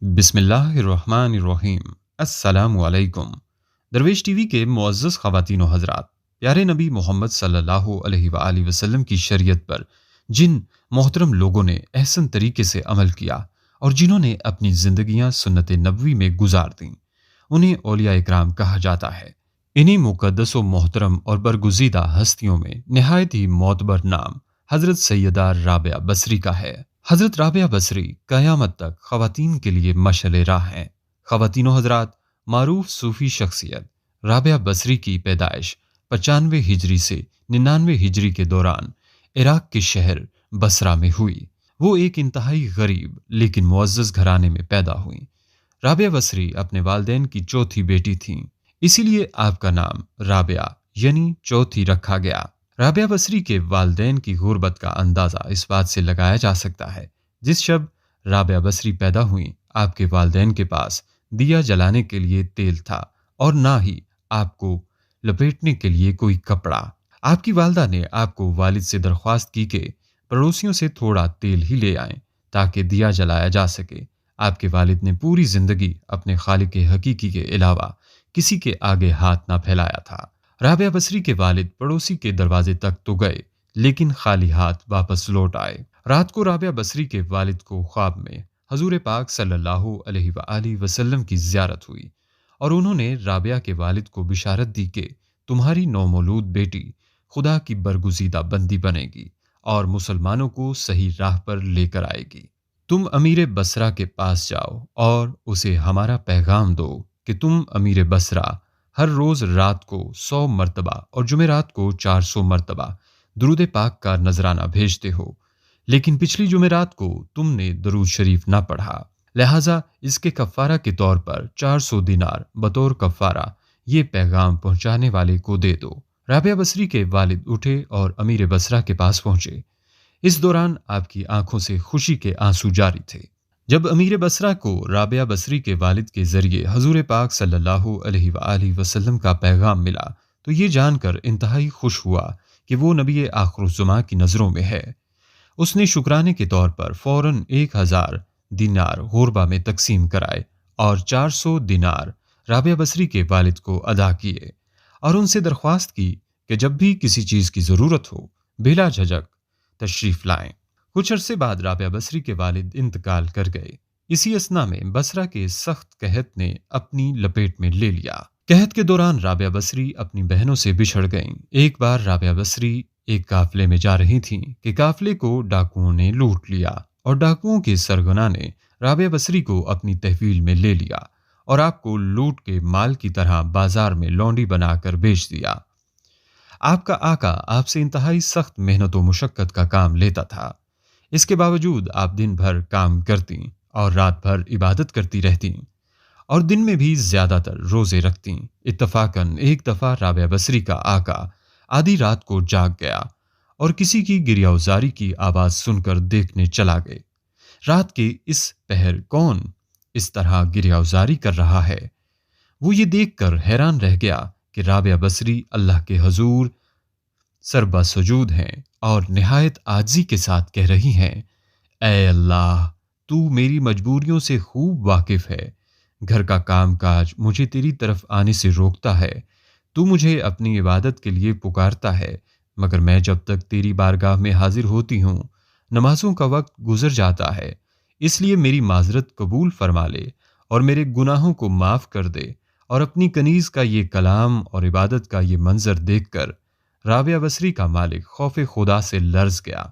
بسم اللہ الرحمن الرحیم۔ السلام علیکم۔ درویش ٹی وی کے معزز خواتین و حضرات، پیارے نبی محمد صلی اللہ علیہ وآلہ وسلم کی شریعت پر جن محترم لوگوں نے احسن طریقے سے عمل کیا اور جنہوں نے اپنی زندگیاں سنت نبوی میں گزار دیں، انہیں اولیاء اکرام کہا جاتا ہے۔ انہی مقدس و محترم اور برگزیدہ ہستیوں میں نہایت ہی معتبر نام حضرت سیدہ رابعہ بصری کا ہے۔ حضرت رابعہ بصری قیامت تک خواتین کے لیے مشعل راہ ہیں۔ خواتین و حضرات، معروف صوفی شخصیت رابعہ بصری کی پیدائش 95 ہجری سے 99 ہجری کے دوران عراق کے شہر بصرہ میں ہوئی۔ وہ ایک انتہائی غریب لیکن معزز گھرانے میں پیدا ہوئیں۔ رابعہ بصری اپنے والدین کی چوتھی بیٹی تھیں، اسی لیے آپ کا نام رابعہ یعنی چوتھی رکھا گیا۔ رابعہ بصری کے والدین کی غربت کا اندازہ اس بات سے لگایا جا سکتا ہے، جس شب رابعہ بصری پیدا ہوئیں آپ کے والدین کے پاس دیا جلانے کے لیے تیل تھا اور نہ ہی آپ کو لپیٹنے کے لیے کوئی کپڑا۔ آپ کی والدہ نے آپ کو والد سے درخواست کی کہ پڑوسیوں سے تھوڑا تیل ہی لے آئیں تاکہ دیا جلایا جا سکے۔ آپ کے والد نے پوری زندگی اپنے خالق حقیقی کے علاوہ کسی کے آگے ہاتھ نہ پھیلایا تھا۔ رابعہ بصری کے والد پڑوسی کے دروازے تک تو گئے لیکن خالی ہاتھ واپس لوٹ آئے۔ رات کو رابعہ بصری کے والد کو خواب میں حضور پاک صلی اللہ علیہ وآلہ وسلم کی زیارت ہوئی اور انہوں نے رابعہ کے والد کو بشارت دی کہ تمہاری نومولود بیٹی خدا کی برگزیدہ بندی بنے گی اور مسلمانوں کو صحیح راہ پر لے کر آئے گی۔ تم امیر بصرہ کے پاس جاؤ اور اسے ہمارا پیغام دو کہ تم امیر بصرہ ہر روز رات کو 100 مرتبہ اور جمعرات کو 400 مرتبہ درود پاک کا نذرانہ بھیجتے ہو، لیکن پچھلی جمعرات کو تم نے درود شریف نہ پڑھا، لہٰذا اس کے کفارہ کے طور پر 400 دینار بطور کفارہ یہ پیغام پہنچانے والے کو دے دو۔ رابعہ بصری کے والد اٹھے اور امیر بصرہ کے پاس پہنچے۔ اس دوران آپ کی آنکھوں سے خوشی کے آنسو جاری تھے۔ جب امیر بصرہ کو رابعہ بصری کے والد کے ذریعے حضور پاک صلی اللہ علیہ وآلہ وسلم کا پیغام ملا تو یہ جان کر انتہائی خوش ہوا کہ وہ نبی آخر الزماں کی نظروں میں ہے۔ اس نے شکرانے کے طور پر فوراً 1000 دینار غربہ میں تقسیم کرائے اور 400 دینار رابعہ بصری کے والد کو ادا کیے اور ان سے درخواست کی کہ جب بھی کسی چیز کی ضرورت ہو بلا جھجک تشریف لائیں۔ کچھ عرصے بعد رابعہ بصری کے والد انتقال کر گئے۔ اسی اثنا میں بصرہ کے سخت قحط نے اپنی لپیٹ میں لے لیا۔ قحط کے دوران رابعہ بصری اپنی بہنوں سے بچھڑ گئیں۔ ایک بار رابعہ بصری ایک قافلے میں جا رہی تھیں کہ قافلے کو ڈاکوؤں نے لوٹ لیا اور ڈاکوؤں کے سرغنہ نے رابعہ بصری کو اپنی تحویل میں لے لیا اور آپ کو لوٹ کے مال کی طرح بازار میں لونڈی بنا کر بیچ دیا۔ آپ کا آقا آپ سے انتہائی سخت محنت و مشقت کا کام لیتا تھا، اس کے باوجود آپ دن بھر کام کرتیں اور رات بھر عبادت کرتی رہتیں اور دن میں بھی زیادہ تر روزے رکھتیں۔ اتفاقاً ایک دفعہ رابعہ بصری کا آقا آدھی رات کو جاگ گیا اور کسی کی گریہوزاری کی آواز سن کر دیکھنے چلا گئے۔ رات کے اس پہر کون اس طرح گریہوزاری کر رہا ہے؟ وہ یہ دیکھ کر حیران رہ گیا کہ رابعہ بصری اللہ کے حضور سربا سجود ہیں اور نہایت عاجزی کے ساتھ کہہ رہی ہیں، اے اللہ، تو میری مجبوریوں سے خوب واقف ہے۔ گھر کا کام کاج مجھے تیری طرف آنے سے روکتا ہے، تو مجھے اپنی عبادت کے لیے پکارتا ہے، مگر میں جب تک تیری بارگاہ میں حاضر ہوتی ہوں نمازوں کا وقت گزر جاتا ہے، اس لیے میری معذرت قبول فرما لے اور میرے گناہوں کو معاف کر دے۔ اور اپنی کنیز کا یہ کلام اور عبادت کا یہ منظر دیکھ کر رابعہ بصری کا مالک خوف خدا سے لرز گیا۔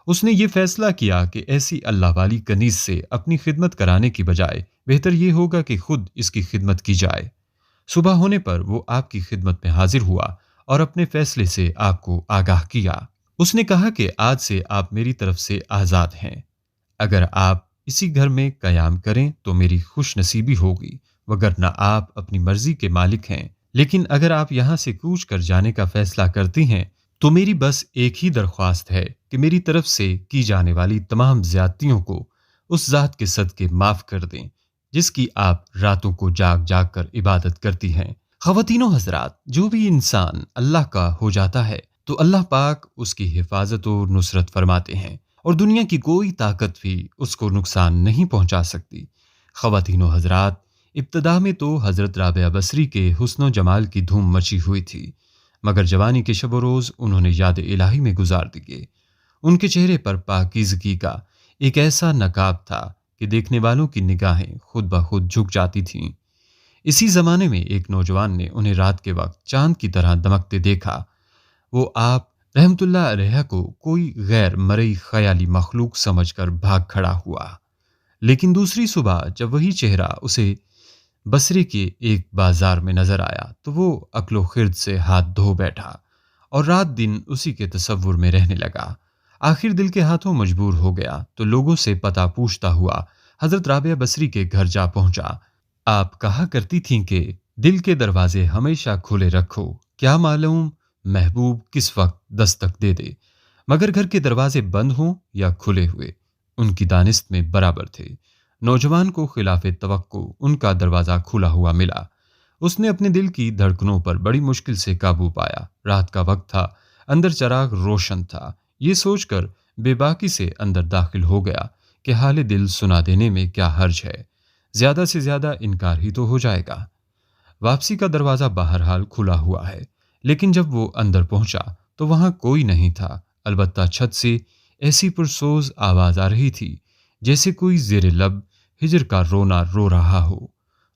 اس نے یہ فیصلہ کیا کہ ایسی اللہ والی کنیز سے اپنی خدمت کرانے کی بجائے بہتر یہ ہوگا کہ خود اس کی خدمت کی جائے۔ صبح ہونے پر وہ آپ کی خدمت میں حاضر ہوا اور اپنے فیصلے سے آپ کو آگاہ کیا۔ اس نے کہا کہ آج سے آپ میری طرف سے آزاد ہیں۔ اگر آپ اسی گھر میں قیام کریں تو میری خوش نصیبی ہوگی، وگرنہ آپ اپنی مرضی کے مالک ہیں، لیکن اگر آپ یہاں سے کوچ کر جانے کا فیصلہ کرتی ہیں تو میری بس ایک ہی درخواست ہے کہ میری طرف سے کی جانے والی تمام زیادتیوں کو اس ذات کے صدقے معاف کر دیں جس کی آپ راتوں کو جاگ جاگ کر عبادت کرتی ہیں۔ خواتین و حضرات، جو بھی انسان اللہ کا ہو جاتا ہے تو اللہ پاک اس کی حفاظت و نصرت فرماتے ہیں اور دنیا کی کوئی طاقت بھی اس کو نقصان نہیں پہنچا سکتی۔ خواتین و حضرات، ابتدا میں تو حضرت رابعہ بصری کے حسن و جمال کی دھوم مچی ہوئی تھی، مگر جوانی کے شب و روز انہوں نے یاد الہی میں گزار دیے۔ ان کے چہرے پر پاکیزگی کا ایک ایسا نقاب تھا کہ دیکھنے والوں کی نگاہیں خود بخود جھک جاتی تھیں۔ اسی زمانے میں ایک نوجوان نے انہیں رات کے وقت چاند کی طرح دمکتے دیکھا۔ وہ آپ رحمت اللہ علیہ کو کوئی غیر مرئی خیالی مخلوق سمجھ کر بھاگ کھڑا ہوا، لیکن دوسری صبح جب وہی چہرہ اسے بصرے کے ایک بازار میں نظر آیا تو وہ عقل و خرد سے ہاتھ دھو بیٹھا اور رات دن اسی کے تصور میں رہنے لگا۔ آخر دل کے ہاتھوں مجبور ہو گیا تو لوگوں سے پتہ پوچھتا ہوا حضرت رابعہ بصری کے گھر جا پہنچا۔ آپ کہا کرتی تھیں کہ دل کے دروازے ہمیشہ کھلے رکھو، کیا معلوم محبوب کس وقت دستک دے دے، مگر گھر کے دروازے بند ہوں یا کھلے ہوئے ان کی دانست میں برابر تھے۔ نوجوان کو خلاف توقع ان کا دروازہ کھلا ہوا ملا۔ اس نے اپنے دل کی دھڑکنوں پر بڑی مشکل سے قابو پایا۔ رات کا وقت تھا، اندر چراغ روشن تھا۔ یہ سوچ کر بے باکی سے اندر داخل ہو گیا کہ حال دل سنا دینے میں کیا حرج ہے، زیادہ سے زیادہ انکار ہی تو ہو جائے گا۔ واپسی کا دروازہ بہرحال کھلا ہوا ہے، لیکن جب وہ اندر پہنچا تو وہاں کوئی نہیں تھا، البتہ چھت سے ایسی پرسوز آواز آ رہی تھی جیسے کوئی زیر لب ہجر کا رونا رو رہا ہو۔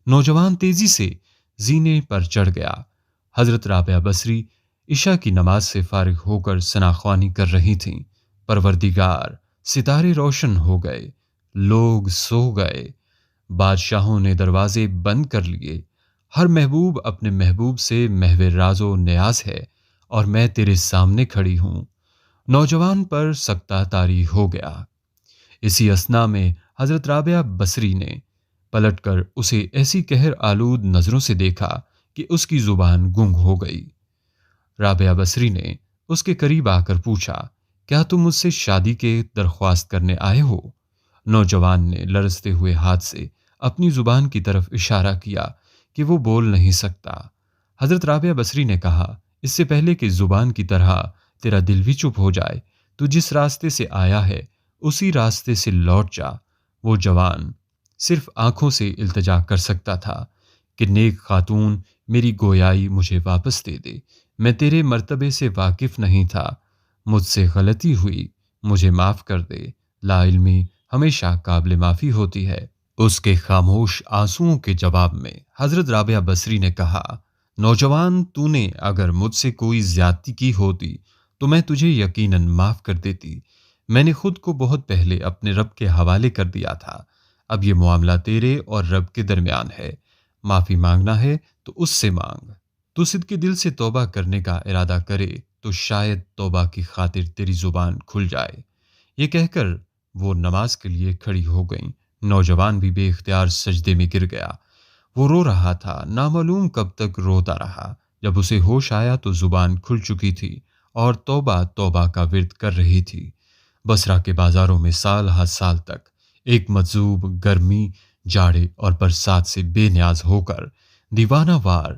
نوجوان تیزی سے زینے پر چڑھ گیا۔ حضرت رابعہ بصری عشاء کی نماز سے فارغ ہو کر ثناءخوانی کر رہی تھیں۔ پروردگار، ستارے روشن ہو گئے، لوگ سو گئے، بادشاہوں نے دروازے بند کر لیے، ہر محبوب اپنے محبوب سے محو راز و نیاز ہے اور میں تیرے سامنے کھڑی ہوں۔ نوجوان پر سکتہ طاری ہو گیا۔ اسی اثنا میں حضرت رابعہ بصری نے پلٹ کر اسے ایسی قہر آلود نظروں سے دیکھا کہ اس کی زبان گنگ ہو گئی۔ رابعہ بصری نے اس کے قریب آ کر پوچھا، کیا تم مجھ سے شادی کے درخواست کرنے آئے ہو؟ نوجوان نے لرزتے ہوئے ہاتھ سے اپنی زبان کی طرف اشارہ کیا کہ وہ بول نہیں سکتا۔ حضرت رابعہ بصری نے کہا، اس سے پہلے کہ زبان کی طرح تیرا دل بھی چپ ہو جائے تو جس راستے سے آیا ہے اسی راستے سے لوٹ جا۔ وہ جوان صرف آنکھوں سے التجا کر سکتا تھا کہ نیک خاتون میری گویائی مجھے واپس دے دے، میں تیرے مرتبے سے واقف نہیں تھا، مجھ سے غلطی ہوئی، مجھے معاف کر دے، لا علمی ہمیشہ قابل معافی ہوتی ہے۔ اس کے خاموش آنسوؤں کے جواب میں حضرت رابعہ بصری نے کہا، نوجوان، تو نے اگر مجھ سے کوئی زیادتی کی ہوتی تو میں تجھے یقیناً معاف کر دیتی۔ میں نے خود کو بہت پہلے اپنے رب کے حوالے کر دیا تھا، اب یہ معاملہ تیرے اور رب کے درمیان ہے، معافی مانگنا ہے تو اس سے مانگ۔ تو صدق کے دل سے توبہ کرنے کا ارادہ کرے تو شاید توبہ کی خاطر تیری زبان کھل جائے۔ یہ کہہ کر وہ نماز کے لیے کھڑی ہو گئیں۔ نوجوان بھی بے اختیار سجدے میں گر گیا۔ وہ رو رہا تھا، نامعلوم کب تک روتا رہا۔ جب اسے ہوش آیا تو زبان کھل چکی تھی اور توبہ توبہ کا ورد کر رہی تھی۔ بصرہ کے بازاروں میں سال ہر سال تک ایک مجذوب گرمی، جاڑے اور برسات سے بے نیاز ہو کر دیوانہ وار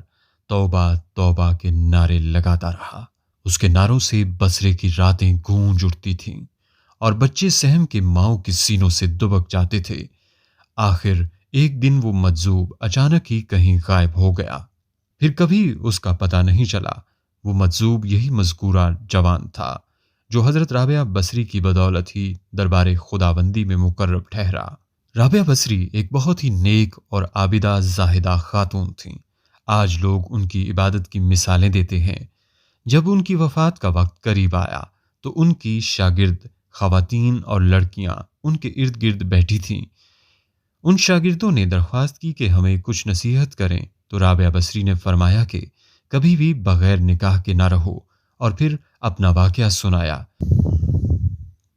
توبہ توبہ کے نعرے لگاتا رہا۔ اس کے نعروں سے بصرے کی راتیں گونج اٹھتی تھیں اور بچے سہم کے ماؤں کے سینوں سے دبک جاتے تھے۔ آخر ایک دن وہ مجذوب اچانک ہی کہیں غائب ہو گیا، پھر کبھی اس کا پتہ نہیں چلا۔ وہ مجذوب یہی مذکورہ جوان تھا جو حضرت رابعہ بصری کی بدولت ہی دربار خداوندی میں مقرب ٹھہرا۔ رابعہ بصری ایک بہت ہی نیک اور عابدہ زاہدہ خاتون تھیں۔ آج لوگ ان کی عبادت کی مثالیں دیتے ہیں۔ جب ان کی وفات کا وقت قریب آیا تو ان کی شاگرد خواتین اور لڑکیاں ان کے ارد گرد بیٹھی تھیں۔ ان شاگردوں نے درخواست کی کہ ہمیں کچھ نصیحت کریں تو رابعہ بصری نے فرمایا کہ کبھی بھی بغیر نکاح کے نہ رہو، اور پھر اپنا واقعہ سنایا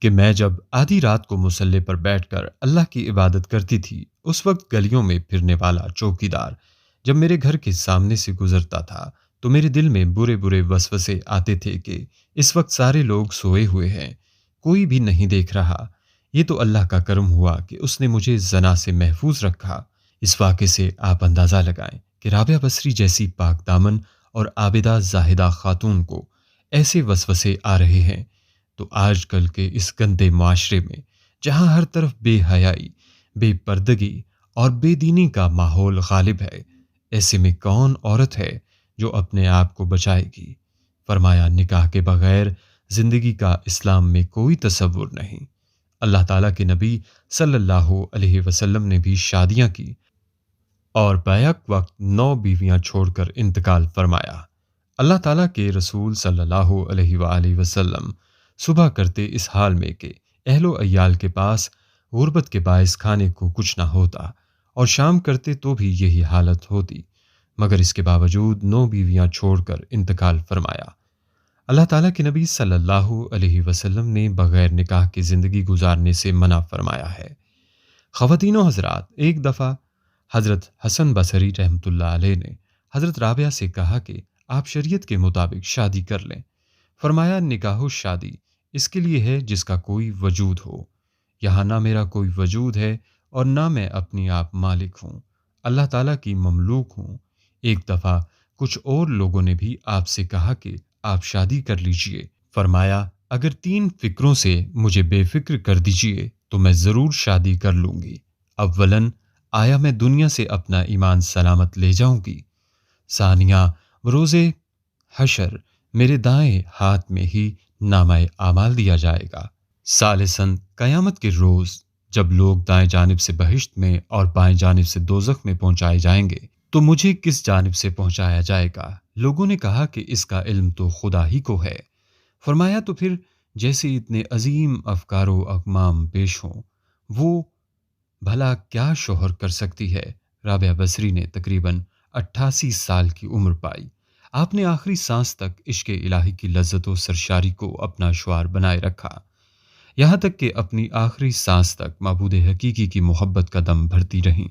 کہ میں جب آدھی رات کو مصلی پر بیٹھ کر اللہ کی عبادت کرتی تھی، اس وقت گلیوں میں پھرنے والا چوکیدار جب میرے گھر کے سامنے سے گزرتا تھا تو میرے دل میں برے برے وسوسے آتے تھے کہ اس وقت سارے لوگ سوئے ہوئے ہیں، کوئی بھی نہیں دیکھ رہا۔ یہ تو اللہ کا کرم ہوا کہ اس نے مجھے زنا سے محفوظ رکھا۔ اس واقعے سے آپ اندازہ لگائیں کہ رابعہ بصری جیسی پاک دامن اور عابدہ زاہدہ خاتون کو ایسے وسوسے آ رہے ہیں تو آج کل کے اس گندے معاشرے میں جہاں ہر طرف بے حیائی، بے پردگی اور بے دینی کا ماحول غالب ہے، ایسے میں کون عورت ہے جو اپنے آپ کو بچائے گی؟ فرمایا نکاح کے بغیر زندگی کا اسلام میں کوئی تصور نہیں۔ اللہ تعالیٰ کے نبی صلی اللہ علیہ وسلم نے بھی شادیاں کی اور بیک وقت 9 بیویاں چھوڑ کر انتقال فرمایا۔ اللہ تعالیٰ کے رسول صلی اللہ علیہ وآلہ وسلم صبح کرتے اس حال میں کہ اہل و عیال کے پاس غربت کے باعث کھانے کو کچھ نہ ہوتا، اور شام کرتے تو بھی یہی حالت ہوتی، مگر اس کے باوجود 9 بیویاں چھوڑ کر انتقال فرمایا۔ اللہ تعالیٰ کے نبی صلی اللہ علیہ وسلم نے بغیر نکاح کی زندگی گزارنے سے منع فرمایا ہے۔ خواتین و حضرات، ایک دفعہ حضرت حسن بصری رحمۃ اللہ علیہ نے حضرت رابعہ سے کہا کہ آپ شریعت کے مطابق شادی کر لیں۔ فرمایا نکاح و شادی اس کے لیے ہے جس کا کوئی وجود ہو، یہاں نہ میرا کوئی وجود ہے اور نہ میں اپنی آپ مالک ہوں، اللہ تعالیٰ کی مملوک ہوں۔ ایک دفعہ کچھ اور لوگوں نے بھی آپ سے کہا کہ آپ شادی کر لیجئے۔ فرمایا اگر 3 فکروں سے مجھے بے فکر کر دیجئے تو میں ضرور شادی کر لوں گی۔ اولاً آیا میں دنیا سے اپنا ایمان سلامت لے جاؤں گی؟ ثانیہ روز حشر میرے دائیں ہاتھ میں ہی نامہ اعمال دیا جائے گا۔ ثالثاً قیامت کے روز جب لوگ دائیں جانب سے بہشت میں اور بائیں جانب سے دوزخ میں پہنچائے جائیں گے تو مجھے کس جانب سے پہنچایا جائے گا؟ لوگوں نے کہا کہ اس کا علم تو خدا ہی کو ہے۔ فرمایا تو پھر جیسے اتنے عظیم افکار و اقمام پیش ہوں، وہ بھلا کیا شوہر کر سکتی ہے؟ رابعہ بصری نے تقریباً 88 سال کی عمر پائی۔ آپ نے آخری سانس تک عشق الہی کی لذت و سرشاری کو اپنا شعار بنائے رکھا، یہاں تک کہ اپنی آخری سانس تک معبود حقیقی کی محبت کا دم بھرتی رہیں۔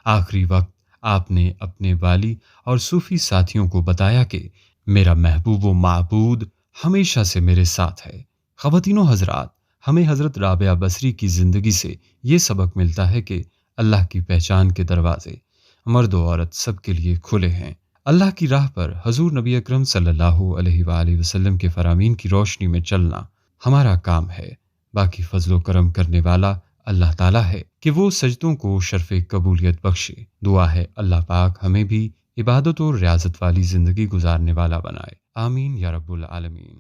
آخری وقت آپ نے اپنے والی اور صوفی ساتھیوں کو بتایا کہ میرا محبوب و معبود ہمیشہ سے میرے ساتھ ہے۔ خواتین و حضرات، ہمیں حضرت رابعہ بصری کی زندگی سے یہ سبق ملتا ہے کہ اللہ کی پہچان کے دروازے مرد و عورت سب کے لیے کھلے ہیں۔ اللہ کی راہ پر حضور نبی اکرم صلی اللہ علیہ وآلہ وسلم کے فرامین کی روشنی میں چلنا ہمارا کام ہے۔ باقی فضل و کرم کرنے والا اللہ تعالیٰ ہے کہ وہ سجدوں کو شرف قبولیت بخشے۔ دعا ہے اللہ پاک ہمیں بھی عبادت اور ریاضت والی زندگی گزارنے والا بنائے، آمین یا رب العالمین۔